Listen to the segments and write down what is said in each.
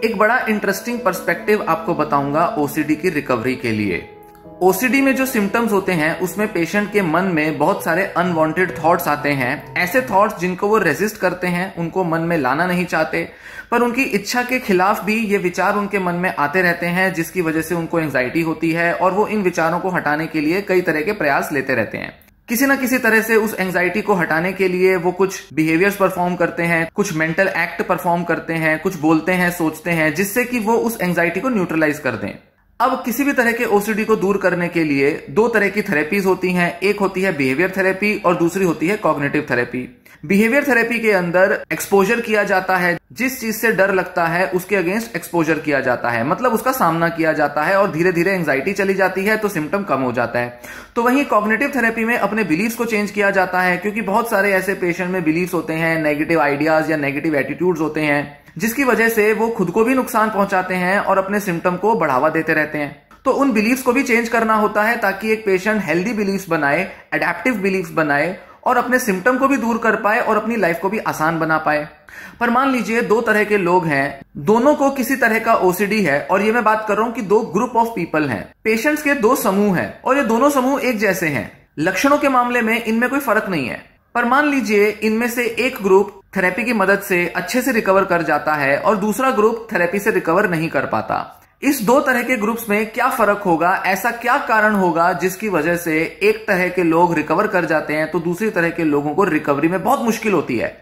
एक बड़ा interesting perspective आपको बताऊंगा ओसीडी की रिकवरी के लिए। ओसीडी में जो सिम्टम्स होते हैं उसमें पेशेंट के मन में बहुत सारे अनवांटेड थॉट्स आते हैं, ऐसे थॉट्स जिनको वो रेजिस्ट करते हैं, उनको मन में लाना नहीं चाहते, पर उनकी इच्छा के खिलाफ भी ये विचार उनके मन में आते रहते हैं, जिसकी वजह से उनको एंजाइटी होती है और वो इन विचारों को हटाने के लिए कई तरह के प्रयास लेते रहते हैं। किसी ना किसी तरह से उस एंजाइटी को हटाने के लिए वो कुछ बिहेवियर्स परफॉर्म करते हैं, कुछ मेंटल एक्ट परफॉर्म करते हैं, कुछ बोलते हैं, सोचते हैं, जिससे कि वो उस एंजाइटी को न्यूट्रलाइज कर दें। अब किसी भी तरह के ओसीडी को दूर करने के लिए दो तरह की थेरेपीज होती हैं। एक होती है बिहेवियर थेरेपी और दूसरी होती है कॉग्निटिव थेरेपी। बिहेवियर थेरेपी के अंदर एक्सपोजर किया जाता है, जिस चीज से डर लगता है उसके अगेंस्ट एक्सपोजर किया जाता है, मतलब उसका सामना किया जाता है और धीरे धीरे एंजाइटी चली जाती है तो सिम्टम कम हो जाता है। तो वहीं कॉग्निटिव थेरेपी में अपने बिलीव्स को चेंज किया जाता है, क्योंकि बहुत सारे ऐसे पेशेंट में बिलीव्स होते हैं, नेगेटिव आइडियाज या नेगेटिव एटीट्यूड्स होते हैं, जिसकी वजह से वो खुद को भी नुकसान पहुंचाते हैं और अपने सिम्टम को बढ़ावा देते रहते हैं। तो उन बिलीव्स को भी चेंज करना होता है ताकि एक पेशेंट हेल्दी बिलीव्स बनाए, एडेप्टिव बिलीव्स बनाए और अपने सिम्टम को भी दूर कर पाए और अपनी लाइफ को भी आसान बना पाए। पर मान लीजिए दो तरह के लोग हैं, दोनों को किसी तरह का ओसीडी है, और ये मैं बात कर रहा हूं कि दो ग्रुप ऑफ पीपल हैं। पेशेंट्स के दो समूह हैं और ये दोनों समूह एक जैसे हैं। लक्षणों के मामले में इनमें कोई फर्क नहीं है, पर मान लीजिए इनमें से एक ग्रुप थेरेपी की मदद से अच्छे से रिकवर कर जाता है और दूसरा ग्रुप थेरेपी से रिकवर नहीं कर पाता। इस दो तरह के ग्रुप्स में क्या फर्क होगा, ऐसा क्या कारण होगा जिसकी वजह से एक तरह के लोग रिकवर कर जाते हैं तो दूसरी तरह के लोगों को रिकवरी में बहुत मुश्किल होती है।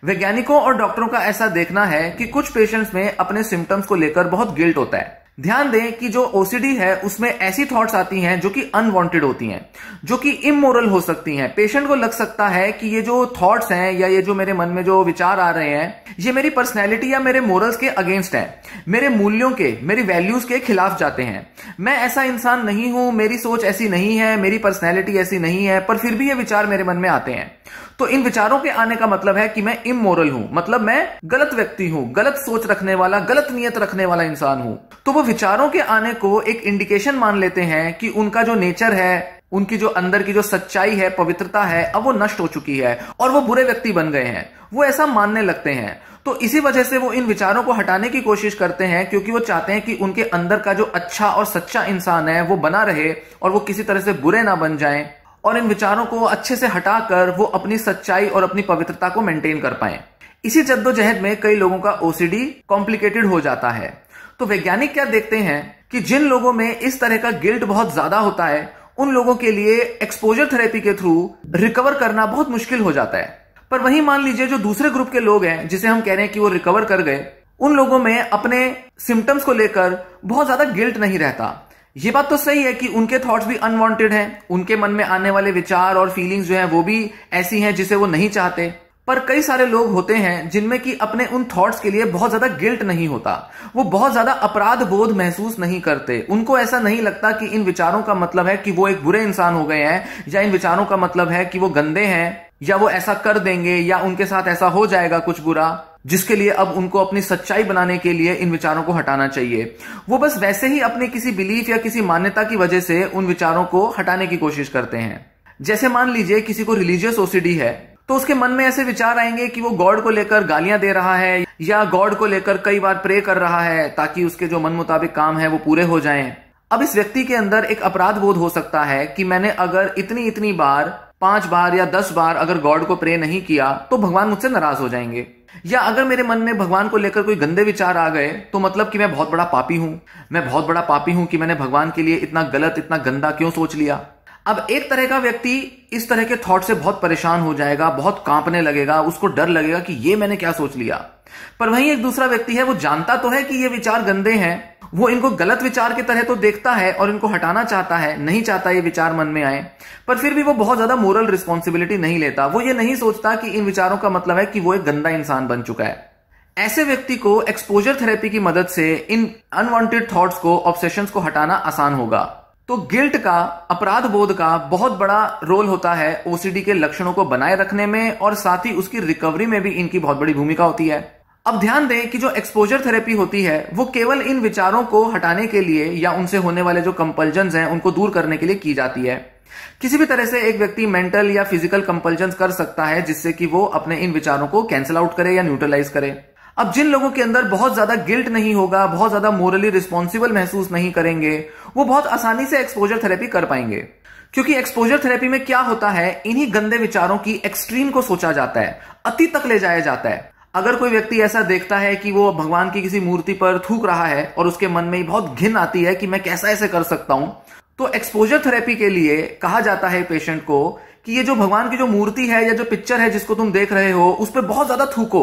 वैज्ञानिकों और डॉक्टरों का ऐसा देखना है कि कुछ पेशेंट्स में अपने सिम्टम्स को लेकर बहुत गिल्ट होता है। ध्यान दें कि जो ओसीडी है उसमें ऐसी थॉट्स आती हैं जो कि अनवांटेड होती हैं, जो कि इमोरल हो सकती हैं। पेशेंट को लग सकता है कि ये जो थॉट्स हैं या ये जो मेरे मन में जो विचार आ रहे हैं ये मेरी पर्सनैलिटी या मेरे मोरल्स के अगेंस्ट है, मेरे मूल्यों के, मेरी वैल्यूज के खिलाफ जाते हैं। मैं ऐसा इंसान नहीं हूं, मेरी सोच ऐसी नहीं है, मेरी पर्सनैलिटी ऐसी नहीं है, पर फिर भी ये विचार मेरे मन में आते हैं। तो इन विचारों के आने का मतलब है कि मैं इमोरल हूं, मतलब मैं गलत व्यक्ति हूं, गलत सोच रखने वाला, गलत नियत रखने वाला इंसान हूं। तो वो विचारों के आने को एक इंडिकेशन मान लेते हैं कि उनका जो नेचर है, उनकी जो अंदर की जो सच्चाई है, पवित्रता है, अब वो नष्ट हो चुकी है और वो बुरे व्यक्ति बन गए हैं। वो ऐसा मानने लगते हैं। तो इसी वजह से वो इन विचारों को हटाने की कोशिश करते हैं, क्योंकि वो चाहते हैं कि उनके अंदर का जो अच्छा और सच्चा इंसान है वो बना रहे और वो किसी तरह से बुरे ना बन जाएं, और इन विचारों को अच्छे से हटाकर वो अपनी सच्चाई और अपनी पवित्रता को मेंटेन कर पाएं। इसी जद्दोजहद में कई लोगों का ओसीडी कॉम्प्लिकेटेड हो जाता है। तो वैज्ञानिक क्या देखते हैं कि जिन लोगों में इस तरह का गिल्ट बहुत ज्यादा होता है उन लोगों के लिए एक्सपोजर थेरेपी के थ्रू रिकवर करना बहुत मुश्किल हो जाता है। पर वहीं मान लीजिए जो दूसरे ग्रुप के लोग हैं जिसे हम कह रहे हैं कि वो रिकवर कर गए, उन लोगों में अपने सिम्टम्स को लेकर बहुत ज्यादा गिल्ट नहीं रहता। ये बात तो सही है कि उनके थॉट्स भी अनवांटेड हैं, उनके मन में आने वाले विचार और फीलिंग्स जो हैं वो भी ऐसी हैं जिसे वो नहीं चाहते, पर कई सारे लोग होते हैं जिनमें कि अपने उन थॉट्स के लिए बहुत ज्यादा गिल्ट नहीं होता। वो बहुत ज्यादा अपराध बोध महसूस नहीं करते। उनको ऐसा नहीं लगता कि इन विचारों का मतलब है कि वो एक बुरे इंसान हो गए हैं, या इन विचारों का मतलब है कि वो गंदे हैं, या वो ऐसा कर देंगे, या उनके साथ ऐसा हो जाएगा कुछ बुरा, जिसके लिए अब उनको अपनी सच्चाई बनाने के लिए इन विचारों को हटाना चाहिए। वो बस वैसे ही अपने किसी बिलीफ या किसी मान्यता की वजह से उन विचारों को हटाने की कोशिश करते हैं। जैसे मान लीजिए किसी को रिलीजियस ओसीडी है, तो उसके मन में ऐसे विचार आएंगे कि वो गॉड को लेकर गालियां दे रहा है या गॉड को लेकर कई बार प्रे कर रहा है ताकि उसके जो मन मुताबिक काम है वो पूरे हो जाएं। अब इस व्यक्ति के अंदर एक अपराध बोध हो सकता है कि मैंने अगर इतनी बार, 5 बार या 10 बार अगर गॉड को प्रे नहीं किया तो भगवान मुझसे नाराज हो जाएंगे, या अगर मेरे मन में भगवान को लेकर कोई गंदे विचार आ गए तो मतलब कि मैं बहुत बड़ा पापी हूं, मैं बहुत बड़ा पापी हूं कि मैंने भगवान के लिए इतना गलत, इतना गंदा क्यों सोच लिया। अब एक तरह का व्यक्ति इस तरह के थॉट से बहुत परेशान हो जाएगा, बहुत कांपने लगेगा, उसको डर लगेगा कि ये मैंने क्या सोच लिया। पर वहीं एक दूसरा व्यक्ति है, वो जानता तो है कि ये विचार गंदे हैं, वो इनको गलत विचार की तरह तो देखता है और इनको हटाना चाहता है, नहीं चाहता ये विचार मन में आए, पर फिर भी वो बहुत ज्यादा मोरल रिस्पॉन्सिबिलिटी नहीं लेता। वो ये नहीं सोचता कि इन विचारों का मतलब है कि वो एक गंदा इंसान बन चुका है। ऐसे व्यक्ति को एक्सपोजर थेरेपी की मदद से इन अनवांटेड थॉट्स को, ऑब्सेशंस को हटाना आसान होगा। तो गिल्ट का, अपराध बोध का बहुत बड़ा रोल होता है ओसीडी के लक्षणों को बनाए रखने में, और साथ ही उसकी रिकवरी में भी इनकी बहुत बड़ी भूमिका होती है। अब ध्यान दें कि जो एक्सपोजर थेरेपी होती है वो केवल इन विचारों को हटाने के लिए या उनसे होने वाले जो कंपल्जन्स हैं उनको दूर करने के लिए की जाती है। किसी भी तरह से एक व्यक्ति मेंटल या फिजिकल कंपल्जन्स कर सकता है जिससे कि वो अपने इन विचारों को कैंसिल आउट करे या न्यूट्रलाइज करे। अब जिन लोगों के अंदर बहुत ज्यादा गिल्ट नहीं होगा, बहुत ज्यादा मोरली रिस्पॉन्सिबल महसूस नहीं करेंगे, वो बहुत आसानी से एक्सपोजर थेरेपी कर पाएंगे। क्योंकि एक्सपोजर थेरेपी में क्या होता है, इन्हीं गंदे विचारों की एक्सट्रीम को सोचा जाता है, अति तक ले जाया जाता है। अगर कोई व्यक्ति ऐसा देखता है कि वो भगवान की किसी मूर्ति पर थूक रहा है और उसके मन में बहुत घिन आती है कि मैं कैसा ऐसे कर सकता हूं, तो एक्सपोजर थेरेपी के लिए कहा जाता है पेशेंट को कि ये जो भगवान की जो मूर्ति है या जो पिक्चर है जिसको तुम देख रहे हो, उस पर बहुत ज्यादा थूको।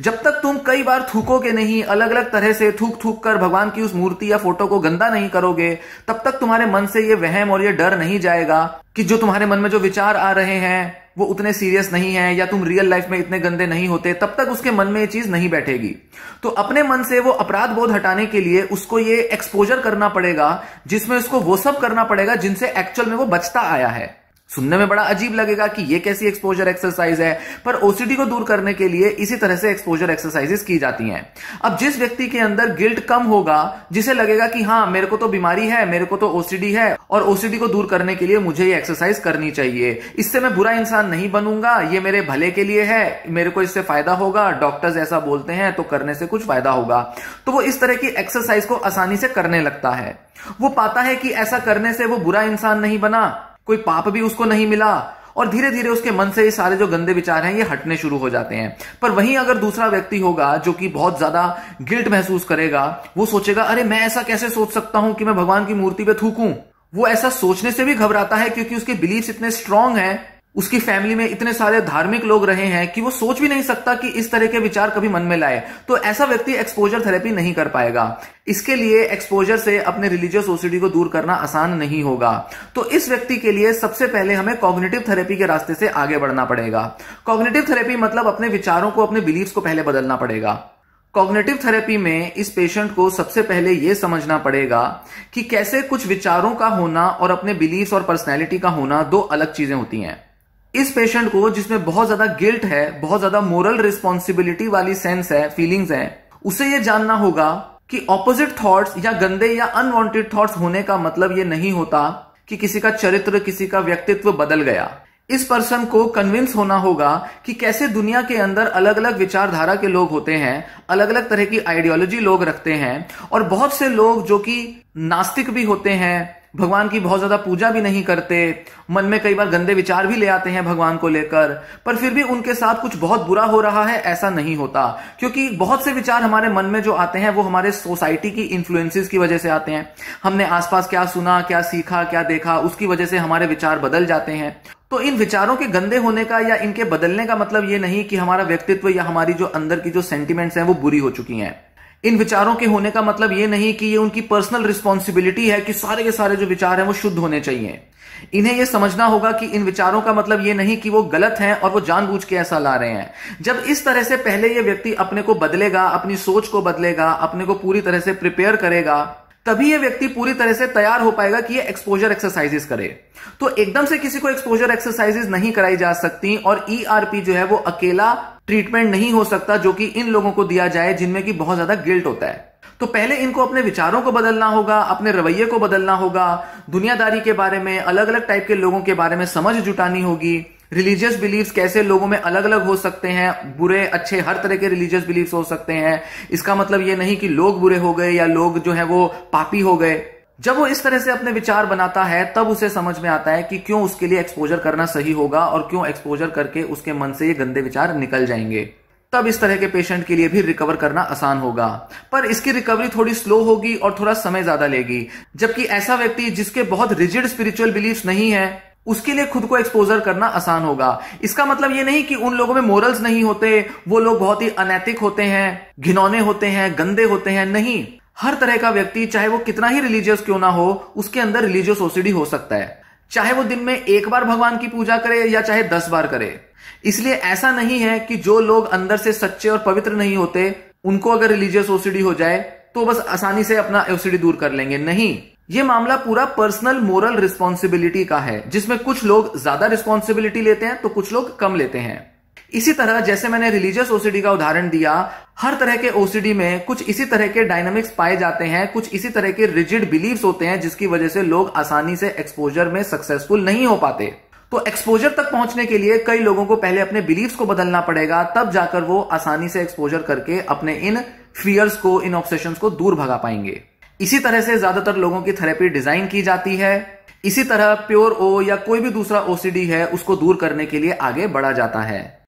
जब तक तुम कई बार थूकोगे नहीं, अलग अलग तरह से थूक थूक कर भगवान की उस मूर्ति या फोटो को गंदा नहीं करोगे, तब तक तुम्हारे मन से ये वहम और ये डर नहीं जाएगा कि जो तुम्हारे मन में जो विचार आ रहे हैं वो उतने सीरियस नहीं है या तुम रियल लाइफ में इतने गंदे नहीं होते, तब तक उसके मन में ये चीज नहीं बैठेगी। तो अपने मन से वो अपराध बोध हटाने के लिए उसको ये एक्सपोजर करना पड़ेगा, जिसमें उसको वो सब करना पड़ेगा जिनसे एक्चुअल में वो बचता आया है। सुनने में बड़ा अजीब लगेगा कि ये कैसी एक्सपोजर एक्सरसाइज है, पर ओसीडी को दूर करने के लिए इसी तरह से एक्सपोजर एक्सरसाइजेस की जाती हैं। अब जिस व्यक्ति के अंदर गिल्ट कम होगा, जिसे लगेगा कि हाँ मेरे को तो बीमारी है, मेरे को तो ओसीडी है और ओसीडी को दूर करने के लिए मुझे ये एक्सरसाइज करनी चाहिए, इससे मैं बुरा इंसान नहीं बनूंगा, ये मेरे भले के लिए है, मेरे को इससे फायदा होगा, डॉक्टर्स ऐसा बोलते हैं तो करने से कुछ फायदा होगा, तो वो इस तरह की एक्सरसाइज को आसानी से करने लगता है। वो पाता है कि ऐसा करने से वो बुरा इंसान नहीं बना, कोई पाप भी उसको नहीं मिला, और धीरे धीरे उसके मन से ये सारे जो गंदे विचार हैं ये हटने शुरू हो जाते हैं। पर वहीं अगर दूसरा व्यक्ति होगा जो कि बहुत ज्यादा गिल्ट महसूस करेगा, वो सोचेगा अरे मैं ऐसा कैसे सोच सकता हूं कि मैं भगवान की मूर्ति पे थूकूं। वो ऐसा सोचने से भी घबराता है क्योंकि उसके बिलीफ्स इतने स्ट्रांग हैं, उसकी फैमिली में इतने सारे धार्मिक लोग रहे हैं कि वो सोच भी नहीं सकता कि इस तरह के विचार कभी मन में लाए। तो ऐसा व्यक्ति एक्सपोजर थेरेपी नहीं कर पाएगा। इसके लिए एक्सपोजर से अपने रिलीजियस ओसीडी को दूर करना आसान नहीं होगा। तो इस व्यक्ति के लिए सबसे पहले हमें कॉग्निटिव थेरेपी के रास्ते से आगे बढ़ना पड़ेगा। कॉग्निटिव थेरेपी मतलब अपने विचारों को, अपने बिलीफ्स को पहले बदलना पड़ेगा। कॉग्निटिव थेरेपी में इस पेशेंट को सबसे पहले यह समझना पड़ेगा कि कैसे कुछ विचारों का होना और अपने बिलीफ्स और पर्सनैलिटी का होना दो अलग चीजें होती हैं। इस पेशेंट को जिसमें बहुत ज्यादा गिल्ट है, बहुत ज्यादा मोरल रिस्पॉन्सिबिलिटी वाली सेंस है, फीलिंग्स है, उसे ये जानना होगा कि ऑपोजिट थॉट्स या गंदे या अनवांटेड थॉट्स होने का मतलब ये नहीं होता कि किसी का चरित्र, किसी का व्यक्तित्व बदल गया। इस पर्सन को कन्विंस होना होगा कि कैसे दुनिया के अंदर अलग अलग विचारधारा के लोग होते हैं, अलग अलग तरह की आइडियोलॉजी लोग रखते हैं, और बहुत से लोग जो कि नास्तिक भी होते हैं, भगवान की बहुत ज्यादा पूजा भी नहीं करते, मन में कई बार गंदे विचार भी ले आते हैं भगवान को लेकर, पर फिर भी उनके साथ कुछ बहुत बुरा हो रहा है ऐसा नहीं होता। क्योंकि बहुत से विचार हमारे मन में जो आते हैं वो हमारे सोसाइटी की इन्फ्लुएंसेस की वजह से आते हैं। हमने आसपास क्या सुना, क्या सीखा, क्या देखा, उसकी वजह से हमारे विचार बदल जाते हैं। तो इन विचारों के गंदे होने का या इनके बदलने का मतलब ये नहीं कि हमारा व्यक्तित्व या हमारी जो अंदर की जो सेंटिमेंट्स हैं वो बुरी हो चुकी हैं। इन विचारों के होने का मतलब ये नहीं कि ये उनकी पर्सनल रिस्पॉन्सिबिलिटी है कि सारे के सारे जो विचार हैं वो शुद्ध होने चाहिए। इन्हें ये समझना होगा कि इन विचारों का मतलब ये नहीं कि वो गलत हैं और वो जानबूझ के ऐसा ला रहे हैं। जब इस तरह से पहले ये व्यक्ति अपने को बदलेगा, अपनी सोच को बदलेगा, अपने को पूरी तरह से प्रिपेयर करेगा, तभी ये व्यक्ति पूरी तरह से तैयार हो पाएगा कि ये एक्सपोजर एक्सरसाइजेस करे। तो एकदम से किसी को एक्सपोजर एक्सरसाइजेस नहीं कराई जा सकती, और ईआरपी जो है वो अकेला ट्रीटमेंट नहीं हो सकता जो कि इन लोगों को दिया जाए जिनमें कि बहुत ज्यादा गिल्ट होता है। तो पहले इनको अपने विचारों को बदलना होगा, अपने रवैये को बदलना होगा, दुनियादारी के बारे में, अलग अलग टाइप के लोगों के बारे में समझ जुटानी होगी। रिलीजियस बिलीफ्स कैसे लोगों में अलग अलग हो सकते हैं, बुरे अच्छे हर तरह के रिलीजियस बिलीफ्स हो सकते हैं। इसका मतलब ये नहीं कि लोग बुरे हो गए या लोग जो है वो पापी हो गए। जब वो इस तरह से अपने विचार बनाता है तब उसे समझ में आता है कि क्यों उसके लिए एक्सपोजर करना सही होगा और क्यों एक्सपोजर करके उसके मन से ये गंदे विचार निकल जाएंगे। तब इस तरह के पेशेंट के लिए भी रिकवर करना आसान होगा, पर इसकी रिकवरी थोड़ी स्लो होगी और थोड़ा समय ज्यादा लेगी। जबकि ऐसा व्यक्ति जिसके बहुत रिजिड स्पिरिचुअल बिलीफ्स नहीं है, उसके लिए खुद को एक्सपोजर करना आसान होगा। इसका मतलब ये नहीं कि उन लोगों में मोरल्स नहीं होते, वो लोग बहुत ही अनैतिक होते हैं, घिनौने होते हैं, गंदे होते हैं। नहीं, हर तरह का व्यक्ति, चाहे वो कितना ही रिलीजियस क्यों ना हो, उसके अंदर रिलीजियस ओसीडी हो सकता है। चाहे वो दिन में एक बार भगवान की पूजा करे या चाहे 10 बार करे। इसलिए ऐसा नहीं है कि जो लोग अंदर से सच्चे और पवित्र नहीं होते उनको अगर रिलीजियस ओसीडी हो जाए तो बस आसानी से अपना ओसीडी दूर कर लेंगे। नहीं, ये मामला पूरा पर्सनल मोरल रिस्पॉन्सिबिलिटी का है, जिसमें कुछ लोग ज्यादा रिस्पॉन्सिबिलिटी लेते हैं तो कुछ लोग कम लेते हैं। इसी तरह जैसे मैंने रिलीजियस ओसीडी का उदाहरण दिया, हर तरह के ओसीडी में कुछ इसी तरह के डायनामिक्स पाए जाते हैं, कुछ इसी तरह के रिजिड बिलीव्स होते हैं जिसकी वजह से लोग आसानी से एक्सपोजर में सक्सेसफुल नहीं हो पाते। तो एक्सपोजर तक पहुंचने के लिए कई लोगों को पहले अपने बिलीव्स को बदलना पड़ेगा, तब जाकर वो आसानी से एक्सपोजर करके अपने इन फियर्स को, इन ऑब्सेशंस को दूर भगा पाएंगे। इसी तरह से ज्यादातर लोगों की थेरेपी डिजाइन की जाती है। इसी तरह प्योर ओ या कोई भी दूसरा ओसीडी है उसको दूर करने के लिए आगे बढ़ा जाता है।